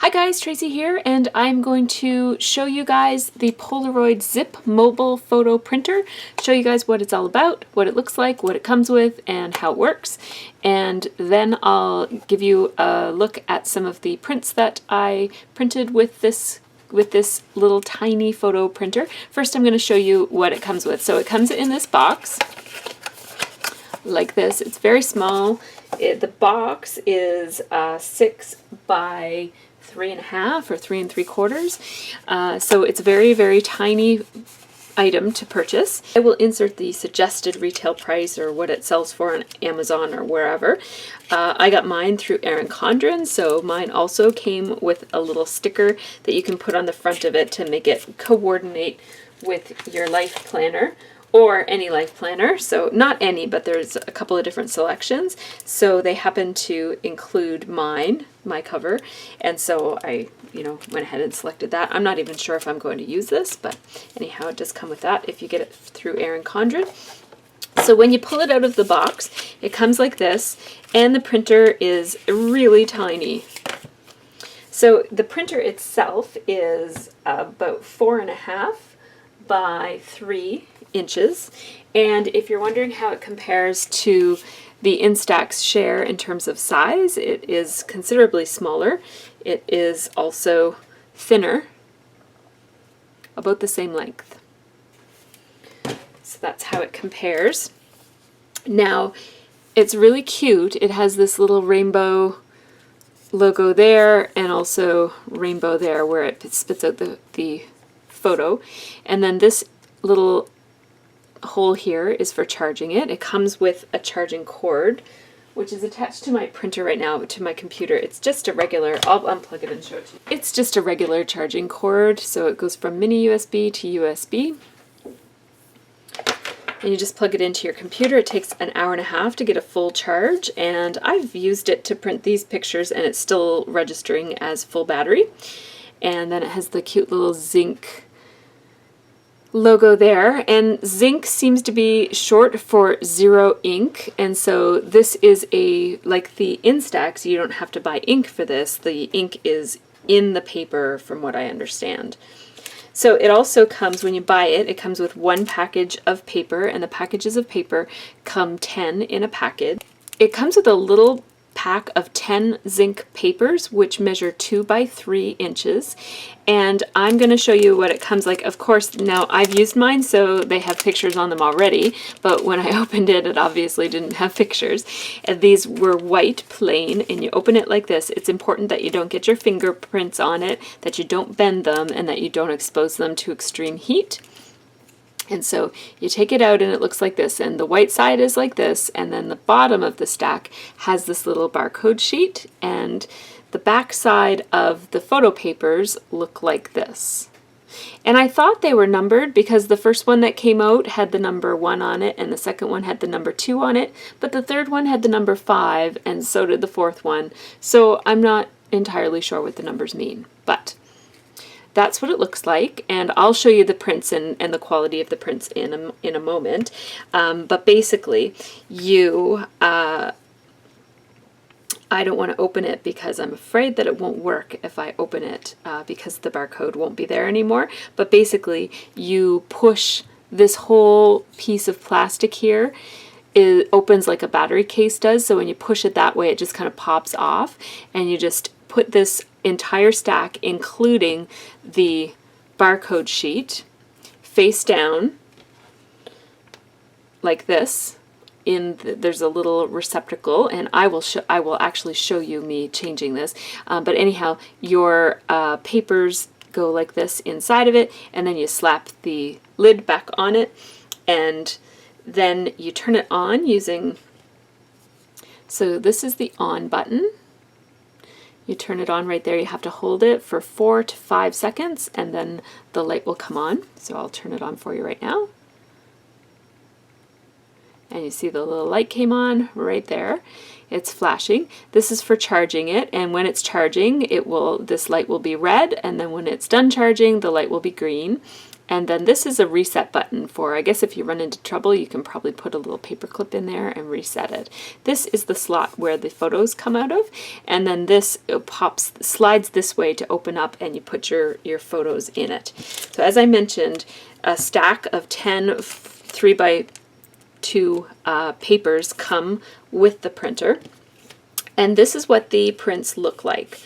Hi guys, Tracy here, and I'm going to show you guys the Polaroid Zip mobile photo printer, show you guys what it's all about, what it looks like, what it comes with, and how it works. And then I'll give you a look at some of the prints that I printed with this little tiny photo printer. First I'm going to show you what it comes with. So it comes in this box like this. It's very small. The box is 6 by 3.5 or 3 3/4. So it's a very, very tiny item to purchase. I will insert the suggested retail price or what it sells for on Amazon or wherever. I got mine through Erin Condren, so mine also came with a little sticker that you can put on the front of it to make it coordinate with your life planner or any life planner. So not any, but there's a couple of different selections. So they happen to include mine, my cover, and so I, went ahead and selected that. I'm not even sure if I'm going to use this, but anyhow, it does come with that if you get it through Erin Condren. So when you pull it out of the box, it comes like this, and the printer is really tiny. So the printer itself is about 4.5 by 3 inches, and if you're wondering how it compares to the Instax Share in terms of size, it is considerably smaller. It is also thinner, about the same length. So that's how it compares. Now, it's really cute. It has this little rainbow logo there and also rainbow there where it spits out the photo. And then this little hole here is for charging it. It comes with a charging cord, which is attached to my printer right now, to my computer. It's just a regular, I'll unplug it and show it to you. It's just a regular charging cord, so it goes from mini USB to USB. And you just plug it into your computer. It takes an hour and a half to get a full charge, and I've used it to print these pictures and it's still registering as full battery. And then it has the cute little zinc logo there, and zinc seems to be short for zero ink, and so this is like the Instax, you don't have to buy ink for this. The ink is in the paper from what I understand. So it also comes, when you buy it, it comes with 1 package of paper, and the packages of paper come 10 in a package. It comes with a little pack of 10 zinc papers, which measure 2 by 3 inches, and I'm going to show you what it comes like. Of course, now I've used mine, so they have pictures on them already, but when I opened it, it obviously didn't have pictures. And these were white, plain, and you open it like this. It's important that you don't get your fingerprints on it, that you don't bend them, and that you don't expose them to extreme heat. And so you take it out and it looks like this, and the white side is like this, and then the bottom of the stack has this little barcode sheet, and the back side of the photo papers look like this. And I thought they were numbered because the first one that came out had the number 1 on it, and the second one had the number 2 on it, but the third one had the number 5, and so did the fourth one. So I'm not entirely sure what the numbers mean, but that's what it looks like, and I'll show you the prints and the quality of the prints in a moment. But basically, I don't want to open it because I'm afraid that it won't work if I open it because the barcode won't be there anymore. But basically, you push this whole piece of plastic here. It opens like a battery case does, so when you push it that way, it just kind of pops off, and you just put this entire stack, including the barcode sheet, face down like this. There's a little receptacle, and I will actually show you me changing this. But anyhow, your papers go like this inside of it, and then you slap the lid back on it, and then you turn it on using. So this is the on button. You turn it on right there. You have to hold it for 4 to 5 seconds, and then the light will come on. So I'll turn it on for you right now. And you see the little light came on right there. It's flashing. This is for charging it, and when it's charging, this light will be red, and then when it's done charging, the light will be green. And then this is a reset button for, I guess if you run into trouble, you can probably put a little paper clip in there and reset it. This is the slot where the photos come out of, and then this slides this way to open up, and you put your photos in it. So as I mentioned, a stack of 10 3x2 papers come with the printer, and this is what the prints look like.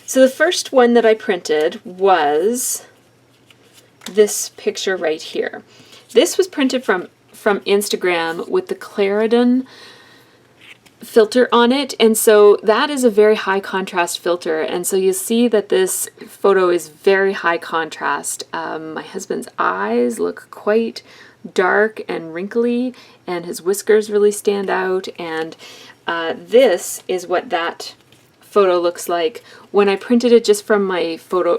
So the first one that I printed was this picture right here. This was printed from Instagram with the Clarendon filter on it, and so that is a very high contrast filter, and so you see that this photo is very high contrast. My husband's eyes look quite dark and wrinkly, and his whiskers really stand out, and this is what that photo looks like when I printed it just from my photo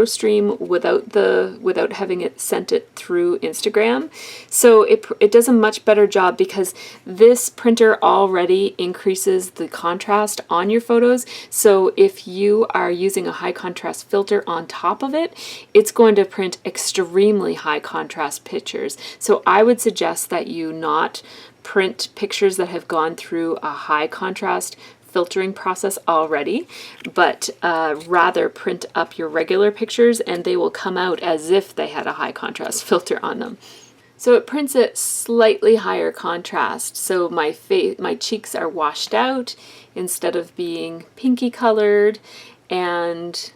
stream without having it sent it through Instagram. So it does a much better job because this printer already increases the contrast on your photos. So if you are using a high contrast filter on top of it, it's going to print extremely high contrast pictures. So I would suggest that you not print pictures that have gone through a high contrast filtering process already, but rather print up your regular pictures and they will come out as if they had a high contrast filter on them. So it prints at slightly higher contrast. So my cheeks are washed out instead of being pinky colored, and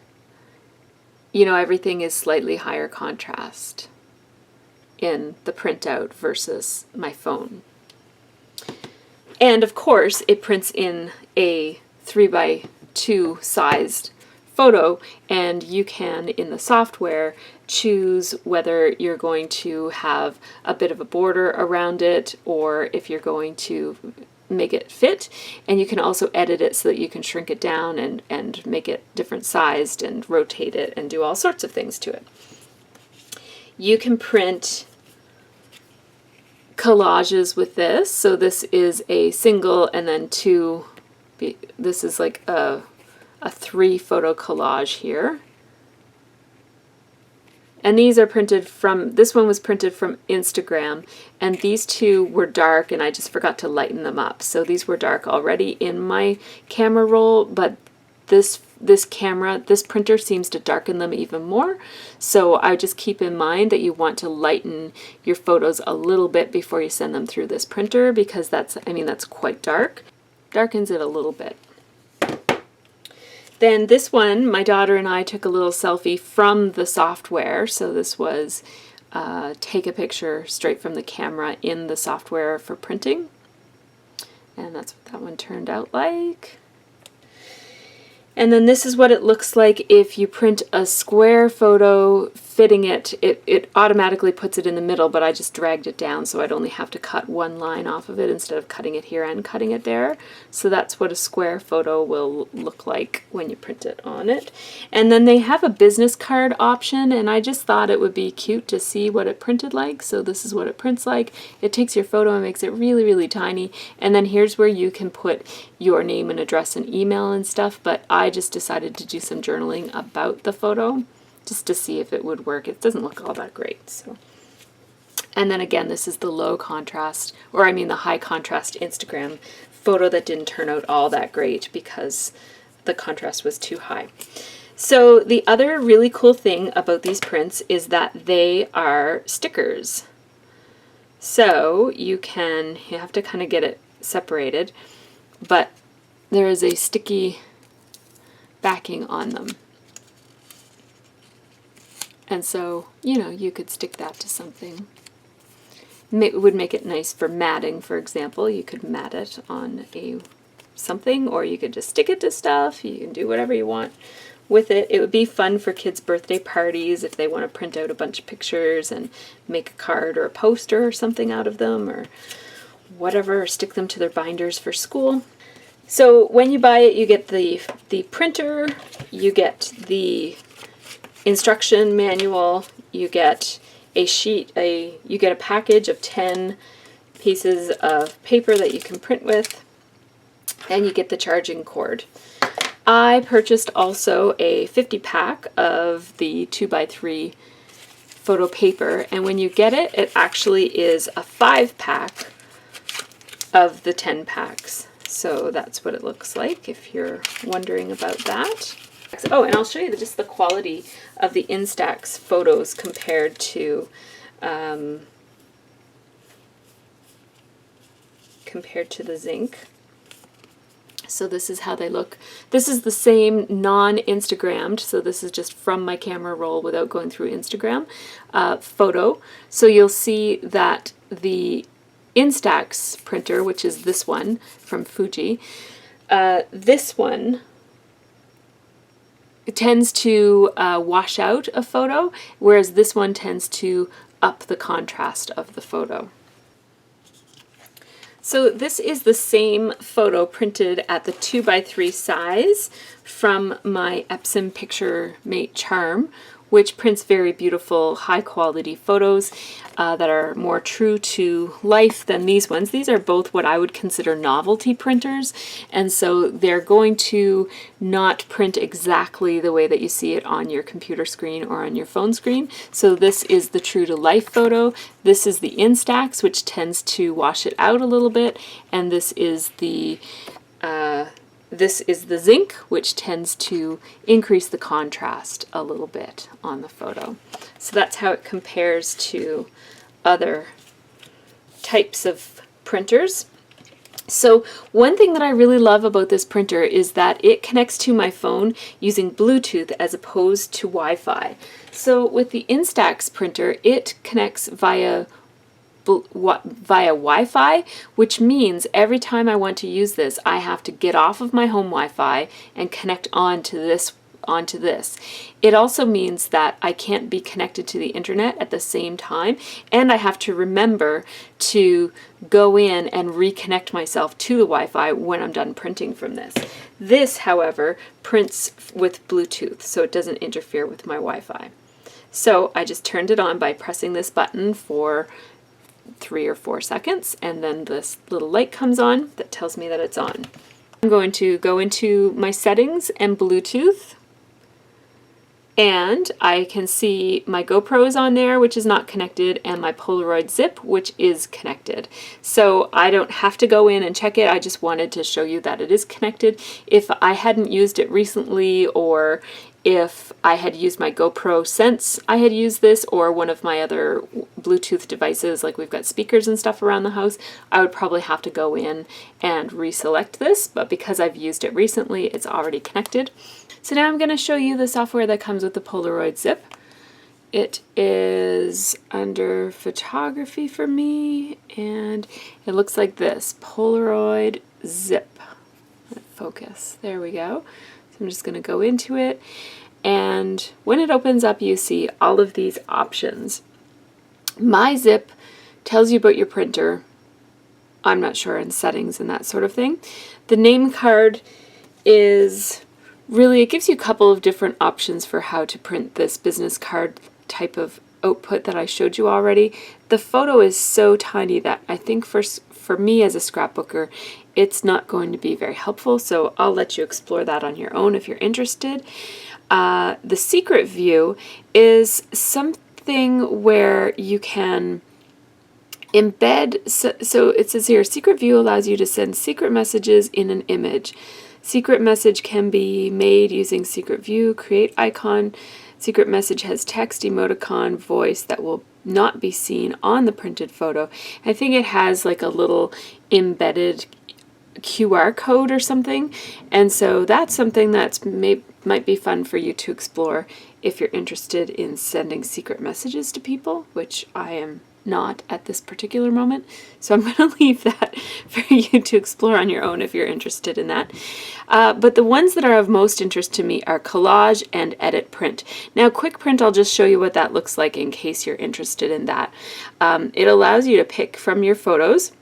you know, everything is slightly higher contrast in the printout versus my phone. And of course, it prints in a 3x2 sized photo, and you can, in the software, choose whether you're going to have a bit of a border around it or if you're going to make it fit. And you can also edit it so that you can shrink it down and make it different sized and rotate it and do all sorts of things to it. You can print collages with this. So this is a single and then two, this is like a 3 photo collage here. And these are printed from, this one was printed from Instagram, and these two were dark and I just forgot to lighten them up. So these were dark already in my camera roll, but this printer seems to darken them even more. So I just keep in mind that you want to lighten your photos a little bit before you send them through this printer, because that's quite dark. Darkens it a little bit. Then this one, my daughter and I took a little selfie from the software. So this was take a picture straight from the camera in the software for printing. And that's what that one turned out like. And then this is what it looks like if you print a square photo fitting it. It automatically puts it in the middle, but I just dragged it down so I'd only have to cut one line off of it instead of cutting it here and cutting it there. So that's what a square photo will look like when you print it on it. And then they have a business card option, and I just thought it would be cute to see what it printed like. So this is what it prints like. It takes your photo and makes it really, really tiny. And then here's where you can put your name and address and email and stuff, but I just decided to do some journaling about the photo just to see if it would work. It doesn't look all that great. So, and then again, this is the low contrast, or I mean the high contrast Instagram photo that didn't turn out all that great because the contrast was too high. So the other really cool thing about these prints is that they are stickers. So you have to kind of get it separated, but there is a sticky backing on them. And so, you know, you could stick that to something. It would make it nice for matting, for example. You could mat it on something, or you could just stick it to stuff. You can do whatever you want with it. It would be fun for kids' birthday parties if they want to print out a bunch of pictures and make a card or a poster or something out of them, or whatever, or stick them to their binders for school. So when you buy it, you get the printer, you get the instruction manual, you get a sheet, you get a package of 10 pieces of paper that you can print with, and you get the charging cord. I purchased also a 50 pack of the 2x3 photo paper, and when you get it, it actually is a 5-pack of the 10 packs. So that's what it looks like if you're wondering about that. Oh, and I'll show you just the quality of the Instax photos compared to the zinc. So this is how they look. This is the same non-Instagrammed, so this is just from my camera roll without going through Instagram photo. So you'll see that the Instax printer, which is this one from Fuji, this one tends to wash out a photo, whereas this one tends to up the contrast of the photo. So this is the same photo printed at the 2x3 size from my Epson Picture Mate Charm, which prints very beautiful, high quality photos that are more true to life than these ones. These are both what I would consider novelty printers, and so they're going to not print exactly the way that you see it on your computer screen or on your phone screen. So this is the true to life photo. This is the Instax, which tends to wash it out a little bit, and this is the zinc, which tends to increase the contrast a little bit on the photo. So that's how it compares to other types of printers. So one thing that I really love about this printer is that it connects to my phone using Bluetooth as opposed to Wi-Fi. So with the Instax printer, it connects via Wi-Fi, which means every time I want to use this, I have to get off of my home Wi-Fi and connect onto this. It also means that I can't be connected to the internet at the same time, and I have to remember to go in and reconnect myself to the Wi-Fi when I'm done printing from this. This, however, prints with Bluetooth, so it doesn't interfere with my Wi-Fi. So I just turned it on by pressing this button for 3 or 4 seconds, and then this little light comes on that tells me that it's on. I'm going to go into my settings and Bluetooth, and I can see my GoPro is on there, which is not connected, and my Polaroid Zip, which is connected. So I don't have to go in and check it. I just wanted to show you that it is connected. If I hadn't used it recently, or if I had used my GoPro since I had used this, or one of my other Bluetooth devices, like we've got speakers and stuff around the house, I would probably have to go in and reselect this, but because I've used it recently, it's already connected. So now I'm going to show you the software that comes with the Polaroid Zip. It is under photography for me, and it looks like this, Polaroid Zip. Focus, there we go. So I'm just going to go into it, and when it opens up, you see all of these options. My Zip tells you about your printer. I'm not sure in settings and that sort of thing. The name card is really, it gives you a couple of different options for how to print this business card type of output that I showed you already. The photo is so tiny that I think for me as a scrapbooker, it's not going to be very helpful, so I'll let you explore that on your own if you're interested. The secret view is something where you can embed, so it says here, secret view allows you to send secret messages in an image. Secret message can be made using secret view, create icon. Secret message has text, emoticon, voice that will not be seen on the printed photo. I think it has like a little embedded QR code or something, and so that's something that's might be fun for you to explore if you're interested in sending secret messages to people, which I am not at this particular moment, so I'm going to leave that for you to explore on your own if you're interested in that. But the ones that are of most interest to me are Collage and Edit Print. Now Quick Print, I'll just show you what that looks like in case you're interested in that. It allows you to pick from your photos.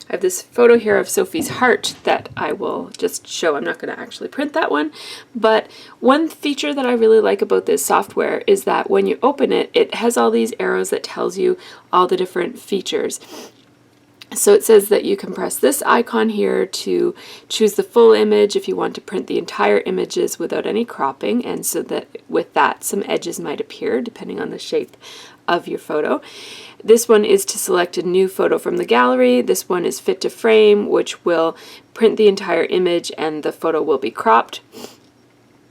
I have this photo here of Sophie's heart that I will just show. I'm not going to actually print that one, but one feature that I really like about this software is that when you open it, it has all these arrows that tells you all the different features. So it says that you can press this icon here to choose the full image if you want to print the entire images without any cropping, and so that with that some edges might appear depending on the shape of your photo. This one is to select a new photo from the gallery. This one is fit to frame, which will print the entire image and the photo will be cropped.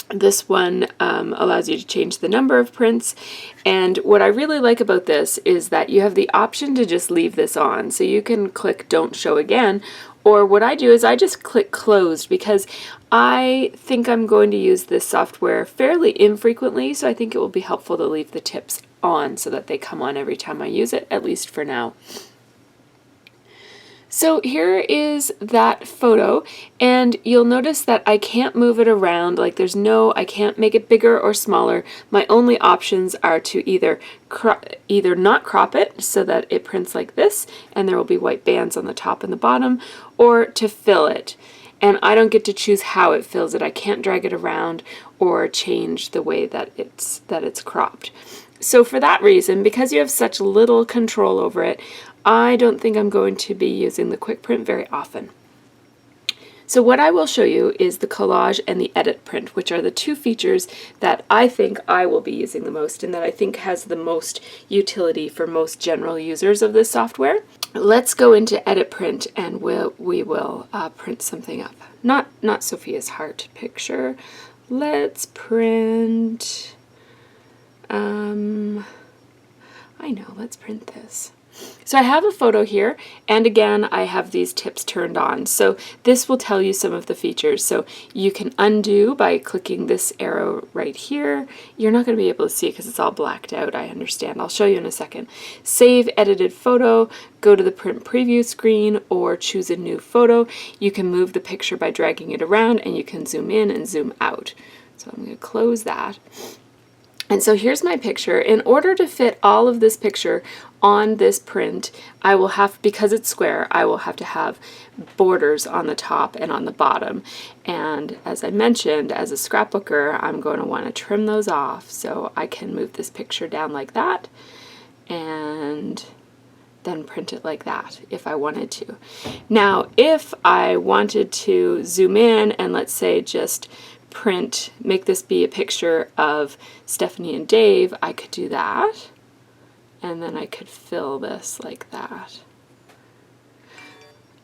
This one allows you to change the number of prints, and what I really like about this is that you have the option to just leave this on. So you can click don't show again, or what I do is I just click closed because I think I'm going to use this software fairly infrequently, so I think it will be helpful to leave the tips on so that they come on every time I use it, at least for now. So here is that photo, and you'll notice that I can't move it around. Like I can't make it bigger or smaller. My only options are to either not crop it so that it prints like this and there will be white bands on the top and the bottom, or to fill it. And I don't get to choose how it fills it. I can't drag it around or change the way that it's cropped. So for that reason, because you have such little control over it, I don't think I'm going to be using the quick print very often. So what I will show you is the collage and the edit print, which are the two features that I think I will be using the most and that I think has the most utility for most general users of this software. Let's go into edit print and we will print something up. Not Sophia's heart picture. Let's print, let's print this. So I have a photo here, and again I have these tips turned on. So this will tell you some of the features. So you can undo by clicking this arrow right here. You're not going to be able to see it because it's all blacked out, I understand. I'll show you in a second. Save edited photo, go to the print preview screen, or choose a new photo. You can move the picture by dragging it around, and you can zoom in and zoom out. So I'm going to close that. And so here's my picture. In order to fit all of this picture on this print, I will have, because it's square, I will have to have borders on the top and on the bottom. And as I mentioned, as a scrapbooker, I'm going to want to trim those off. So I can move this picture down like that and then print it like that if I wanted to. Now, if I wanted to zoom in and let's say just make this be a picture of Stephanie and Dave, I could do that, and then I could fill this like that.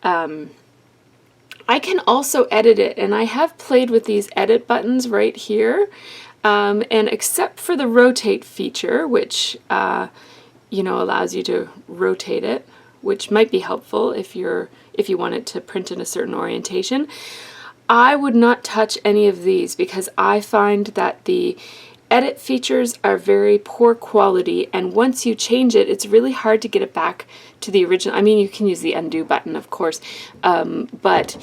I can also edit it, and I have played with these edit buttons right here, and except for the rotate feature, which allows you to rotate it, which might be helpful if you want it to print in a certain orientation, I would not touch any of these because I find that the edit features are very poor quality, and once you change it, it's really hard to get it back to the original. I mean, you can use the undo button, of course, but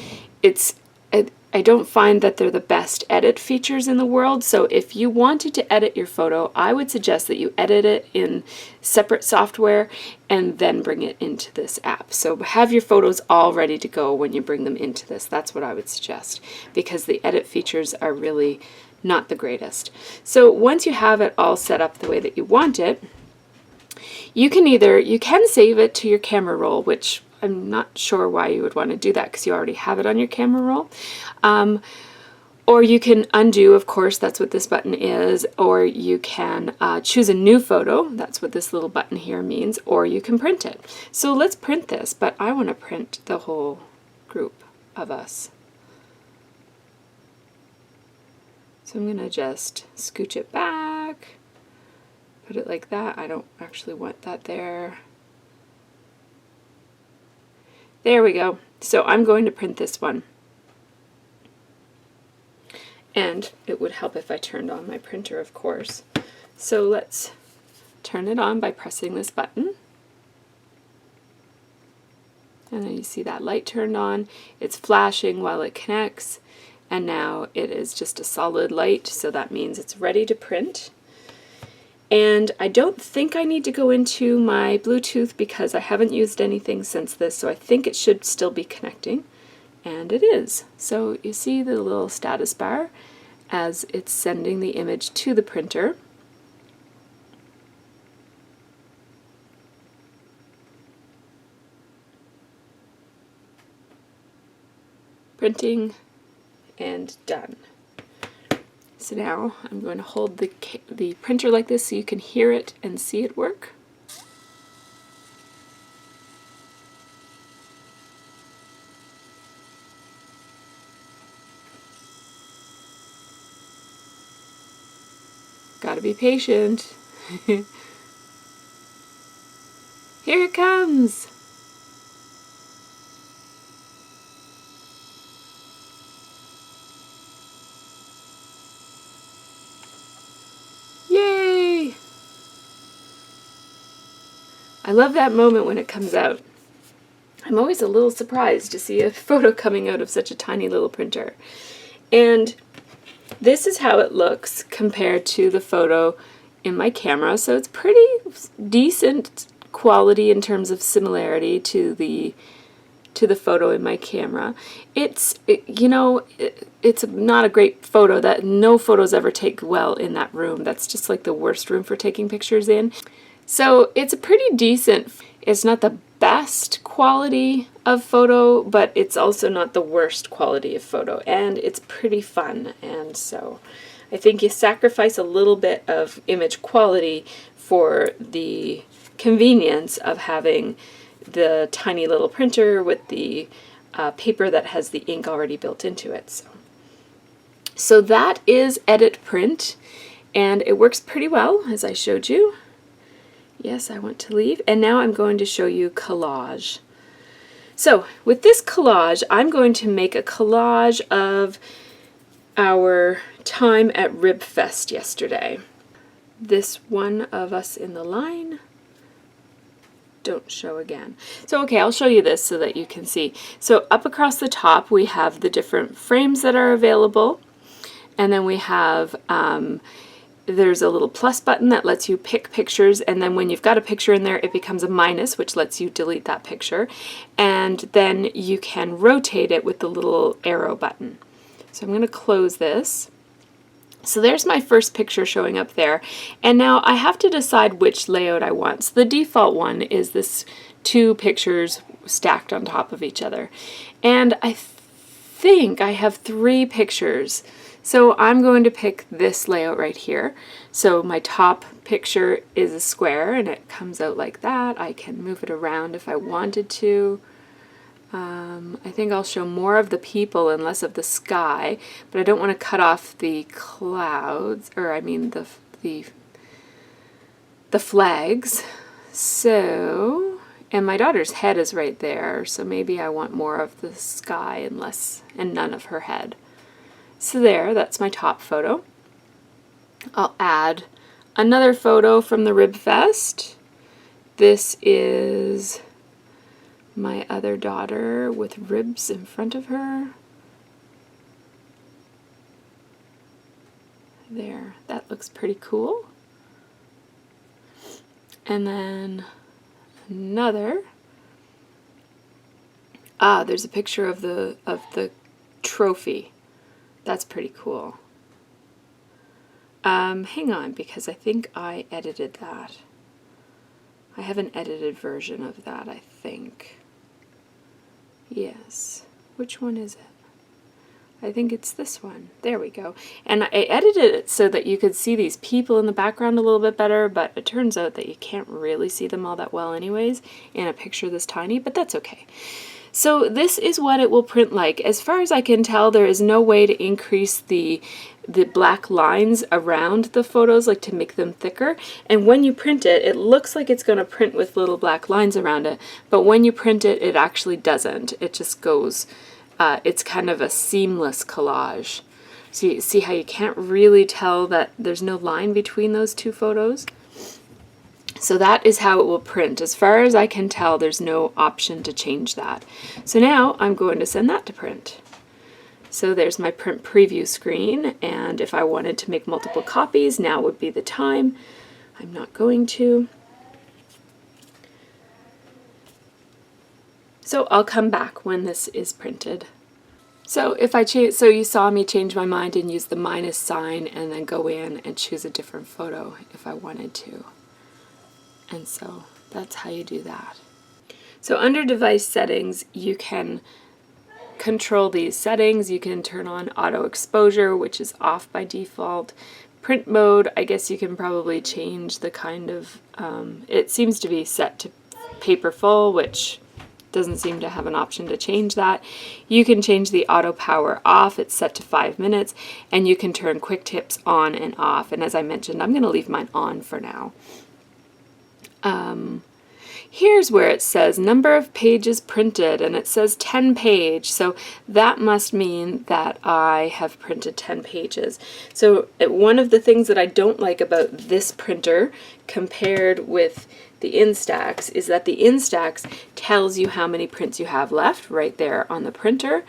I don't find that they're the best edit features in the world. So if you wanted to edit your photo, I would suggest that you edit it in separate software and then bring it into this app. So have your photos all ready to go when you bring them into this. That's what I would suggest, because the edit features are really not the greatest. So once you have it all set up the way that you want it, you can save it to your camera roll, which I'm not sure why you would want to do that because you already have it on your camera roll. Or you can undo, of course, that's what this button is, or you can choose a new photo, that's what this little button here means, or you can print it. So let's print this, but I want to print the whole group of us. So I'm going to just scooch it back, put it like that. I don't actually want that there. There we go. So I'm going to print this one. And it would help if I turned on my printer, of course. So let's turn it on by pressing this button. And then you see that light turned on. It's flashing while it connects. And now it is just a solid light, so that means it's ready to print. And I don't think I need to go into my Bluetooth because I haven't used anything since this, so I think it should still be connecting. And it is. So you see the little status bar as it's sending the image to the printer. Printing and done. So now I'm going to hold the printer like this so you can hear it and see it work. Gotta be patient. Here it comes. Yay! I love that moment when it comes out. I'm always a little surprised to see a photo coming out of such a tiny little printer. And this is how it looks compared to the photo in my camera. So it's pretty decent quality in terms of similarity to the photo in my camera. It's not a great photo. That no photos ever take well in that room. That's just like the worst room for taking pictures in. So it's a pretty decent, it's not the best quality of photo, but it's also not the worst quality of photo, and it's pretty fun. And so I think you sacrifice a little bit of image quality for the convenience of having the tiny little printer with the paper that has the ink already built into it. So that is Edit Print, and it works pretty well, as I showed you. Yes, I want to leave. And now I'm going to show you Collage. So with this collage, I'm going to make a collage of our time at Rib Fest yesterday. This one of us in the line. Don't show again. So okay, I'll show you this so that you can see. So up across the top, we have the different frames that are available. And then we have there's a little plus button that lets you pick pictures, and then when you've got a picture in there, it becomes a minus, which lets you delete that picture. And then you can rotate it with the little arrow button. So I'm going to close this. So there's my first picture showing up there. And now I have to decide which layout I want. So the default one is this 2 pictures stacked on top of each other. And I think I have 3 pictures. So I'm going to pick this layout right here. So my top picture is a square and it comes out like that. I can move it around if I wanted to. I think I'll show more of the people and less of the sky, but I don't want to cut off the clouds, or I mean the flags. So, and my daughter's head is right there, so maybe I want more of the sky and none of her head. So there, that's my top photo. I'll add another photo from the Rib Fest. This is my other daughter with ribs in front of her. There, that looks pretty cool. And then another. There's a picture of the trophy. That's pretty cool. Hang on, because I think I edited that. I have an edited version of that, I think. Yes. Which one is it? I think it's this one. There we go. And I edited it so that you could see these people in the background a little bit better, but it turns out that you can't really see them all that well anyways in a picture this tiny, but that's okay. So this is what it will print like. As far as I can tell, there is no way to increase the black lines around the photos, like to make them thicker. And when you print it, it looks like it's going to print with little black lines around it, but when you print it, it actually doesn't. It just goes, it's kind of a seamless collage. So you see how you can't really tell that there's no line between those 2 photos? So that is how it will print. As far as I can tell, there's no option to change that. So now I'm going to send that to print. So there's my print preview screen, and if I wanted to make multiple copies, now would be the time. I'm not going to. So I'll come back when this is printed. So if I change, so you saw me change my mind and use the minus sign and then go in and choose a different photo if I wanted to. And so that's how you do that. So under device settings, you can control these settings. You can turn on auto exposure, which is off by default. Print mode, I guess you can probably change the kind of, it seems to be set to paper full, which doesn't seem to have an option to change that. You can change the auto power off, it's set to 5 minutes, and you can turn quick tips on and off. And as I mentioned, I'm going to leave mine on for now. Here's where it says number of pages printed, and it says 10 page, so that must mean that I have printed 10 pages. So one of the things that I don't like about this printer compared with the Instax is that the Instax tells you how many prints you have left right there on the printer.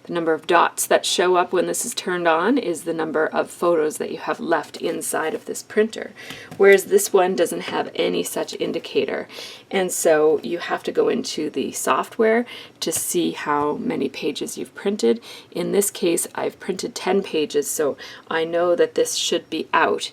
The number of dots that show up when this is turned on is the number of photos that you have left inside of this printer, whereas this one doesn't have any such indicator. And so you have to go into the software to see how many pages you've printed. In this case, I've printed 10 pages, so I know that this should be out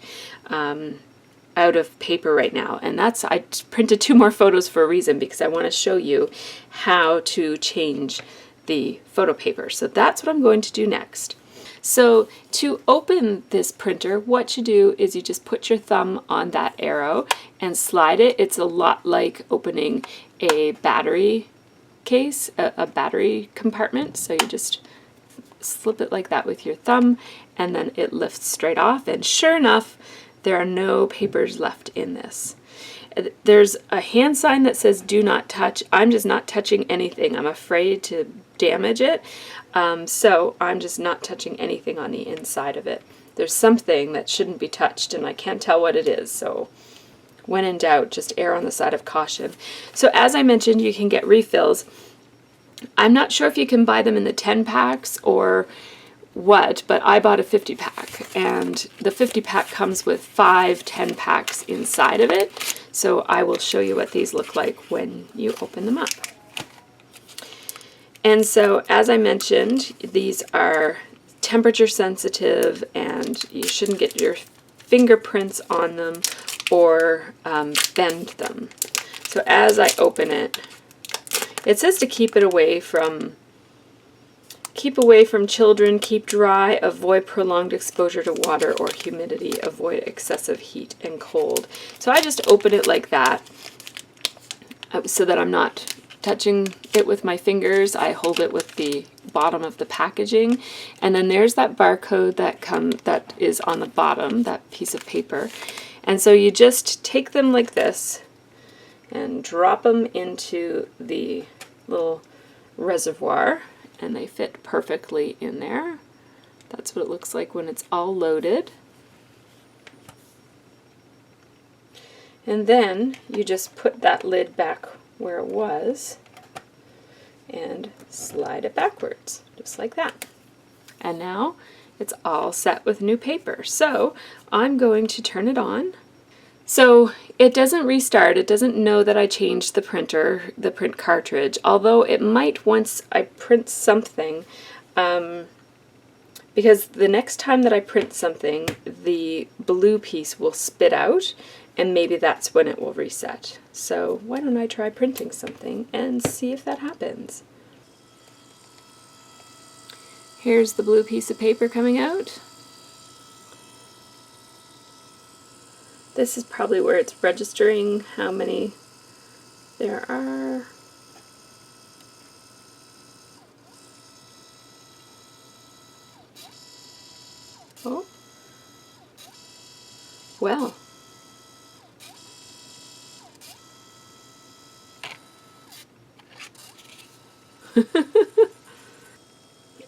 of paper right now. And I printed 2 more photos for a reason, because I want to show you how to change the photo paper. So that's what I'm going to do next. So to open this printer, what you do is you just put your thumb on that arrow and slide it. It's a lot like opening a battery case, a battery compartment. So you just slip it like that with your thumb, and then it lifts straight off. And sure enough, there are no papers left in this. There's a hand sign that says do not touch. I'm just not touching anything. I'm afraid to damage it, so I'm just not touching anything on the inside of it. There's something that shouldn't be touched, and I can't tell what it is, so when in doubt, just err on the side of caution. So as I mentioned, you can get refills. I'm not sure if you can buy them in the 10 packs or what, but I bought a 50 pack, and the 50 pack comes with 5 10 packs inside of it. So I will show you what these look like when you open them up. And so as I mentioned, these are temperature sensitive, and you shouldn't get your fingerprints on them or bend them. So as I open it, it says to keep away from children, keep dry, avoid prolonged exposure to water or humidity, avoid excessive heat and cold. So I just open it like that so that I'm not touching it with my fingers. I hold it with the bottom of the packaging, and then there's that barcode that is on the bottom, that piece of paper. And so you just take them like this and drop them into the little reservoir, and they fit perfectly in there. That's what it looks like when it's all loaded. And then you just put that lid back where it was and slide it backwards, just like that. And now it's all set with new paper. So I'm going to turn it on. So it doesn't restart, it doesn't know that I changed the printer, the print cartridge, although it might once I print something, because the next time that I print something, the blue piece will spit out, and maybe that's when it will reset. So why don't I try printing something and see if that happens. Here's the blue piece of paper coming out. This is probably where it's registering how many there are. Oh, well.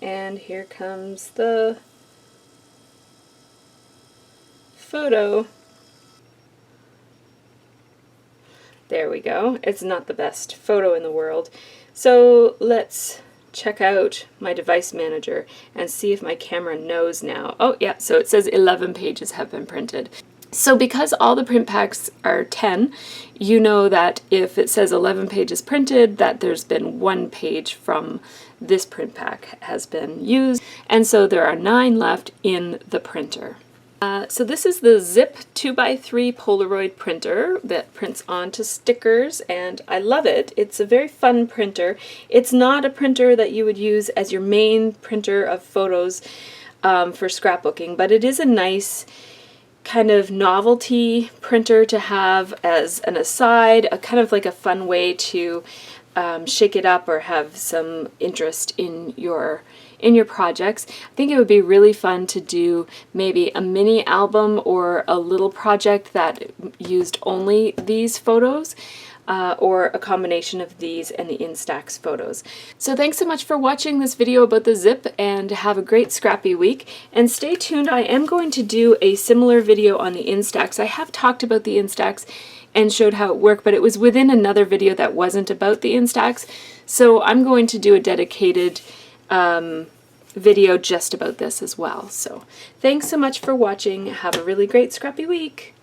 And here comes the photo. There we go. It's not the best photo in the world. So let's check out my device manager and see if my camera knows now. Oh yeah, so it says 11 pages have been printed. So because all the print packs are 10, you know that if it says 11 pages printed, that there's been 1 page from this print pack has been used, and so there are 9 left in the printer. So this is the Zip 2x3 Polaroid printer that prints onto stickers, and I love it. It's a very fun printer. It's not a printer that you would use as your main printer of photos for scrapbooking, but it is a nice kind of novelty printer to have as an aside, a kind of like a fun way to shake it up or have some interest in your projects. I think it would be really fun to do maybe a mini album or a little project that used only these photos, or a combination of these and the Instax photos. So thanks so much for watching this video about the zip, and have a great scrappy week. And stay tuned, I am going to do a similar video on the Instax. I have talked about the Instax and showed how it worked, but it was within another video that wasn't about the Instax. So I'm going to do a dedicated video just about this as well. So thanks so much for watching. Have a really great scrappy week.